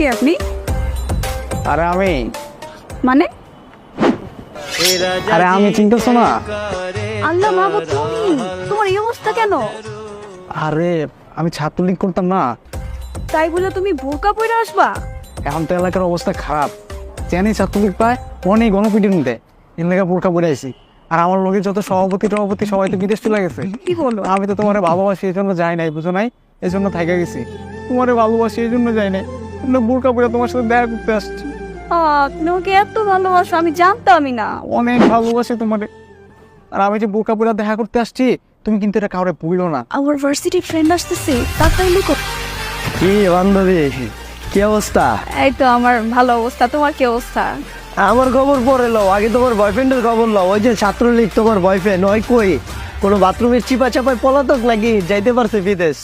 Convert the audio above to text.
কে আপনি? আরে আমি মানে? আরে আমি চিনতেছো না? আল্লাহ মাহবুব, তুমি তোমার এই অবস্থা কেন? আরে আমি ছাত্রলীগ করতাম না, তাই বলে তুমি বোরকা পরে আসবা? এখন তো এলাকার অবস্থা খারাপ। জানি ছাত্রলীগ পায় অনেক গণপিটির মধ্যে, এর লেগে বোরকা পরে আসি। আর আমার লোকের যত সভাপতি সবাই তো বিদেশ চলে গেছে। কি বলো? আমি তো তোমার ভালোবাসি এই জন্য যাই নাই, বুঝো নাই? এই জন্য থাইকা গেছি। তোমারে ভালোবাসি এই জন্য যাই নাই, বোরকা পরে তোমার সাথে দেখা করতে আসছি। তুমি ওকে এত ভালোবাসো, আমি জানতামই না। অনেক ভালোবাসি তোমারে। আর আমি যে বোরকা পরে দেখা করতে আসছি, তুমি কিন্তু এটা কাউরে বইলো না। আমার ভার্সিটি ফ্রেন্ড আসতেছে, তাড়াতাড়ি লুকো। কি বান্ধবী, কি অবস্থা? এই তো আমার ভালো অবস্থা, তোমার কি অবস্থা? আমার খবর পরে লও, আগে তোমার বয়ফ্রেন্ডের খবর লও। ওই যে ছাত্রলীগ তোমার বয়ফ্রেন্ড, ওই কই কোনো বাথরুমের চিপা চাপায় পলাতক নাকি যাইতে পারছে বিদেশ?